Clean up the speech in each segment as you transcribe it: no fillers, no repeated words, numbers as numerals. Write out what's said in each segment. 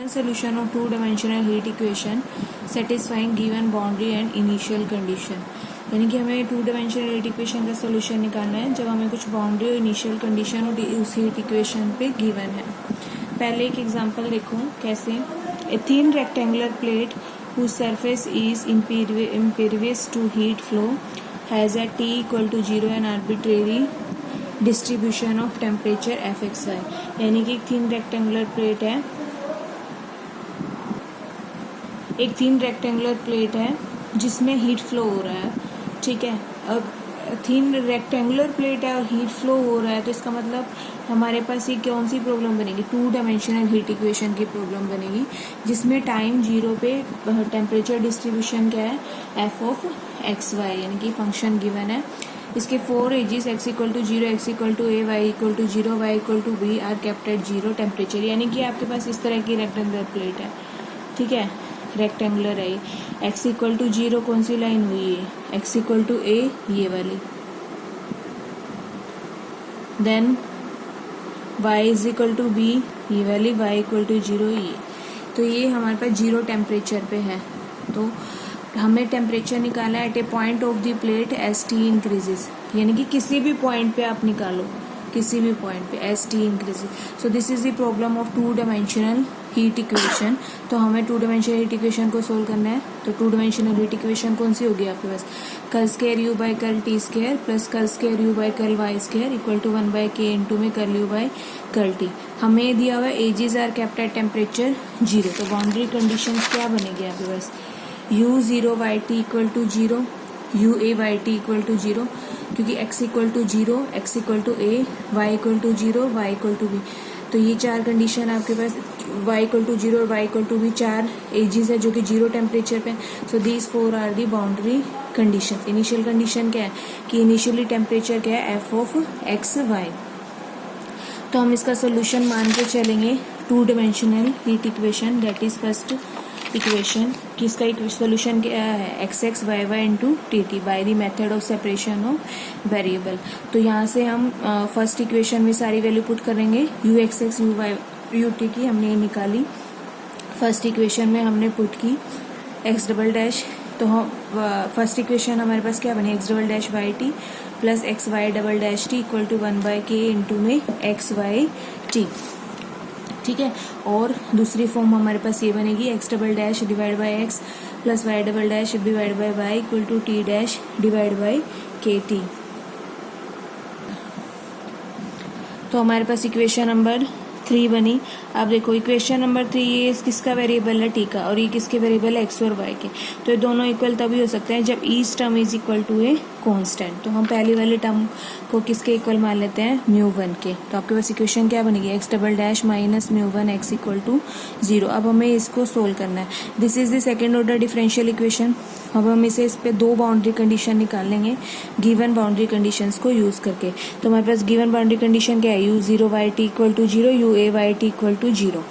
Solution of two-dimensional heat equation satisfying given boundary and initial condition। यानी कि हमें to dimensional heat equation का solution निकालना है जब हमें कुछ बाउंड्री और इनिशियल कंडीशन उस हीट इक्वेशन पे गिवन है। पहले एक एग्जांपल देखो कैसे। A thin rectangular plate whose surface is impervious to heat flow has at t equal to 0 an arbitrary distribution of temperature fxy। यानी कि एक थिन रेक्टेंगुलर प्लेट है जिसमें हीट फ्लो हो रहा है, ठीक है। अब थिन रेक्टेंगुलर प्लेट है और हीट फ्लो हो रहा है तो इसका मतलब हमारे पास ये कौन सी प्रॉब्लम बनेगी, टू डायमेंशनल हीट इक्वेशन की प्रॉब्लम बनेगी जिसमें टाइम जीरो पे टेम्परेचर डिस्ट्रीब्यूशन क्या है, एफ ऑफ एक्स वाई, यानी कि फंक्शन गिवन है। इसके 4 edges x equal to 0, x equal to a, y equal to 0, y equal to b are kept at 0 temperature. यानी कि आपके पास इस तरह की रेक्टेंगुलर प्लेट है, ठीक है, रेक्टेंगुलर है। x इक्वल टू 0 कौन सी लाइन हुई है, x इक्वल टू a ये वाली, then y is equal to b ये वाली, y इक्वल टू 0 ये। तो ये हमारे पास 0 टेम्परेचर पे है। तो हमें टेम्परेचर निकाला है at a point of the plate as T increases, यानी कि किसी भी पॉइंट पे आप निकालो, किसी भी पॉइंट पे S T increases. So this is the problem of to dimensional heat equation. तो हमें टू डायमेंशनल हीट इक्वेशन को सोल्व करना है। तो टू डायमेंशनल हीट इक्वेशन कौन सी होगी आपके पास, curl square u by curl t square plus curl square u by curl y square equal to 1 by के इंटू में curl u by curl t. हमें दिया हुआ edges are kept at temperature 0। तो बाउंड्री कंडीशन क्या बनेगी आपके पास, u 0 y t equal to 0, u a y t equal to 0, क्योंकि x equal to 0, x equal to a, y equal to 0, y equal to b। तो ये चार condition आपके पास y इक्वल टू 0 और y इक्वल टू b चार edges है जो कि 0 टेम्परेचर पे। So these 4 are the boundary condition. Initial condition क्या है कि इनिशियली टेम्परेचर क्या है, f ऑफ x y। तो हम इसका सोल्यूशन मान के चलेंगे two dimensional heat equation, that is first equation कि इसका सोल्यूशन क्या है, X X Y Y into T T by the method of separation of variable. तो यहाँ से हम फर्स्ट इक्वेशन में सारी वैल्यू पुट करेंगे, U X X U Y U T की हमने ये निकाली। फर्स्ट इक्वेशन में हमने पुट की एक्स डबल डैश, तो हम फर्स्ट इक्वेशन हमारे पास क्या बनी, X double dash Y T plus X Y double dash T equal to 1 by के इंटू में एक्स वाई टी, ठीक है। और दूसरी फॉर्म हमारे पास ये बनेगी x double dash divide by X plus Y double dash divide by Y equal to T dash divide by K T. तो हमारे पास इक्वेशन नंबर 3 बनी। अब देखो इक्वेशन नंबर 3 ये किसका वेरिएबल है, टी का, और ये किसके वेरिएबल है, एक्स और वाई के। तो ये दोनों इक्वल तभी हो सकते हैं जब each term is equal to a constant. तो हम पहली वाली टर्म को किसके इक्वल मान लेते हैं, μ1 के। तो आपके पास इक्वेशन क्या बनेगी, x double dash minus μ1 x equal to 0। अब हमें इसको सोल्व करना है। This is the second order differential equation. अब हम इस पे दो बाउंड्री कंडीशन निकाल लेंगे गिवन बाउंड्री कंडीशंस को यूज करके। तो हमारे पास गिवन बाउंड्री कंडीशन क्या है, u 0 y t equal to 0, u a y t equal to 0।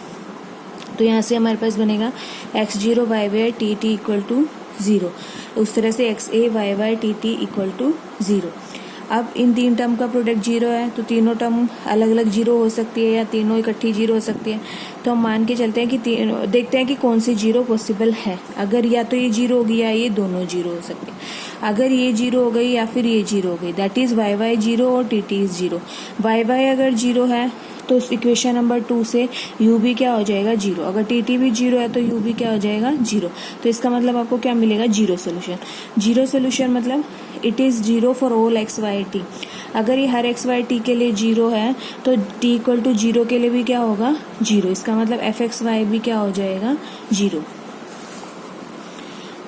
तो यहाँ से हमारे पास बनेगा x 0 y y t t equal to 0। उस तरह से x a y y t t equal to 0। अब इन तीन टर्म का प्रोडक्ट 0 है तो तीनों टर्म अलग अलग 0 हो सकती है या तीनों इकट्ठी 0 हो सकती है। तो हम मान के चलते हैं कि देखते हैं कि कौन सी 0 पॉसिबल है। अगर या तो ये 0 होगी या ये दोनों 0 हो सकते हैं। अगर ये 0 हो गई या फिर ये 0 हो गई, दैट इज वाई वाई 0 और t t is 0। Y y अगर 0 है तो इक्वेशन नंबर 2 से u भी क्या हो जाएगा 0। अगर टी टी भी 0 है तो u भी क्या हो जाएगा 0। तो इसका मतलब आपको क्या मिलेगा, 0 सोल्यूशन। 0 सोल्यूशन मतलब it is 0 for all x Y t. अगर ये हर एक्स वाई टी के लिए 0 है तो t इक्वल टू 0 के लिए भी क्या होगा 0। इसका मतलब एफ एक्स वाई भी क्या हो जाएगा 0,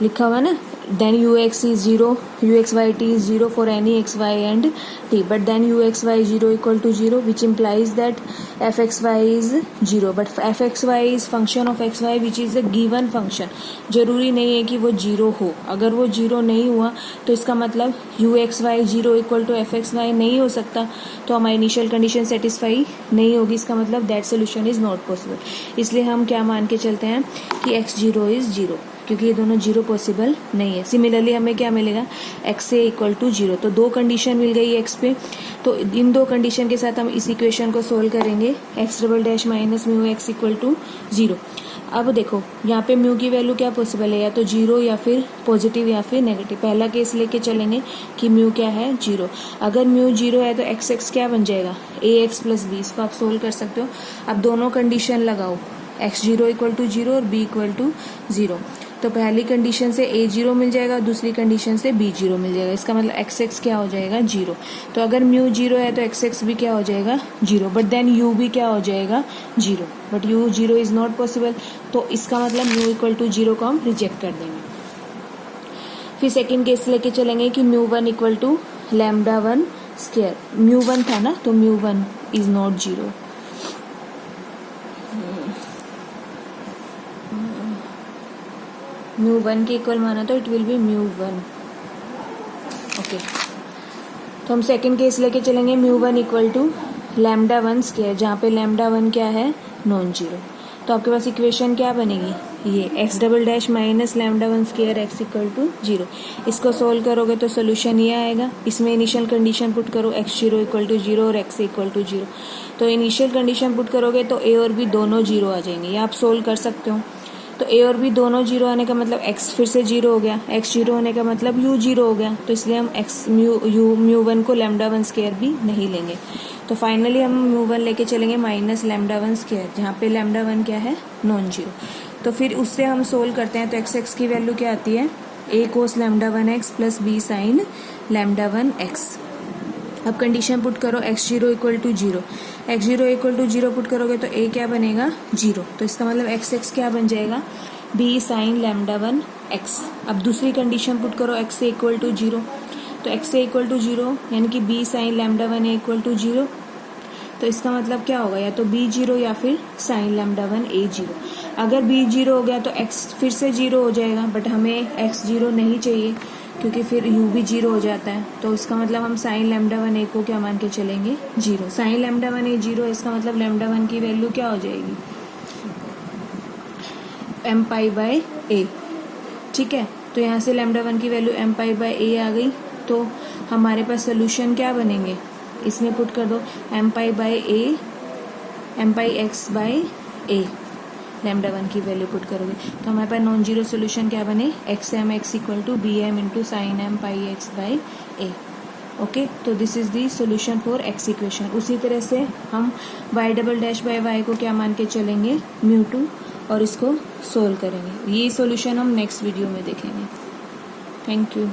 लिखा हुआ ना। then ux is 0, uxyt is 0 for any x, y and t, but then uxy 0 equal to 0, which implies that fxy is 0, but fxy is function of xy which is a given function। जरूरी नहीं है कि वो 0 हो। अगर वो 0 नहीं हुआ तो इसका मतलब uxy 0 equal to fxy नहीं हो सकता, तो हमारी इनिशियल कंडीशन सेटिस्फाई नहीं होगी। इसका मतलब that solution is not possible. इसलिए हम क्या मान के चलते हैं कि x 0 इज 0, क्योंकि ये दोनों 0 पॉसिबल नहीं है। सिमिलरली हमें क्या मिलेगा, x ए इक्वल टू 0। तो दो कंडीशन मिल गई x पे। तो इन दो कंडीशन के साथ हम इस इक्वेशन को सोल्व करेंगे, x double dash minus mu x equal to 0। अब देखो यहाँ पे म्यू की वैल्यू क्या पॉसिबल है, या तो 0 या फिर पॉजिटिव या फिर नेगेटिव। पहला केस लेके चलेंगे कि म्यू क्या है 0। अगर म्यू 0 है तो एक्स एक्स क्या बन जाएगा ax प्लस बी। इसको आप सोल्व कर सकते हो। अब दोनों कंडीशन लगाओ, x0 इक्वल टू 0 और b इक्वल टू 0। तो पहली कंडीशन से a0 मिल जाएगा, दूसरी कंडीशन से b0 मिल जाएगा। इसका मतलब एक्स एक्स क्या हो जाएगा 0। तो अगर म्यू 0 है तो एक्स एक्स भी क्या हो जाएगा 0, बट देन u भी क्या हो जाएगा 0, but u 0 is not possible. तो इसका मतलब म्यू इक्वल टू 0 को हम रिजेक्ट कर देंगे। फिर सेकेंड केस लेके चलेंगे कि mu 1 equal to lambda 1 square. Mu 1 था ना, तो म्यू 1 इज नॉट 0। म्यू 1 के इक्वल माना तो it will be mu 1। Okay, तो हम सेकेंड केस लेके चलेंगे mu 1 equal to lambda 1 square, जहाँ पे लैम्डा 1 क्या है नॉन जीरो। तो आपके पास इक्वेशन क्या बनेगी, ये x double dash minus lambda 1 square x equal to 0। इसको सोल्व करोगे तो सोल्यूशन ये आएगा। इसमें इनिशियल कंडीशन पुट करो x0 इक्वल टू 0 और x इक्वल टू 0। तो इनिशियल कंडीशन पुट करोगे तो a और b दोनों 0 आ जाएंगे। ये आप सोल्व कर सकते हो। तो a और b दोनों 0 आने का मतलब x फिर से 0 हो गया, x 0 होने का मतलब u 0 हो गया। तो इसलिए हम म्यू 1 को लैम्डा 1 स्क्वायर भी नहीं लेंगे। तो फाइनली हम म्यू 1 लेके चलेंगे माइनस लैम्डा 1 स्क्वायर, जहाँ पे लैम्डा 1 क्या है नॉन जीरो। तो फिर उससे हम सोल्व करते हैं। तो एक्स एक्स की वैल्यू क्या आती है a cos lambda 1 x plus b sine lambda 1 x. अब कंडीशन पुट करो x0 equal to 0, x0 equal to 0 put करोगे तो a क्या बनेगा 0। तो इसका मतलब एक्स एक्स क्या बन जाएगा b साइन लैम्डा 1 एक्स। अब दूसरी कंडीशन पुट करो x इक्वल टू 0, तो x इक्वल टू 0 यानी कि b sine lambda 1 equal to 0। तो इसका मतलब क्या होगा, या तो b 0 या फिर साइन लैम्डा 1 a 0। अगर b 0 हो गया तो x फिर से 0 हो जाएगा, बट हमें x 0 नहीं चाहिए क्योंकि फिर u भी 0 हो जाता है। तो इसका मतलब हम साइन लैम्डा 1 a को क्या मान के चलेंगे 0। साइन लैम्डा 1 a 0, इसका मतलब लैम्डा 1 की वैल्यू क्या हो जाएगी m पाई बाय a। ठीक है, तो यहाँ से लैम्डा 1 की value m pi by a आ गई। तो हमारे पास सोल्यूशन क्या बनेंगे, इसमें पुट कर दो m pi by a, m pi x by a। Lambda 1 की वैल्यू पुट करोगे तो हमारे पास नॉन जीरो सोल्यूशन क्या बने x m x equal to b m into sine m pi x by a. Okay, तो this is the solution for x equation. उसी तरह से हम y double dash by y को क्या मान के चलेंगे म्यू 2 और इसको सोल्व करेंगे। ये सोल्यूशन हम नेक्स्ट वीडियो में देखेंगे। Thank you.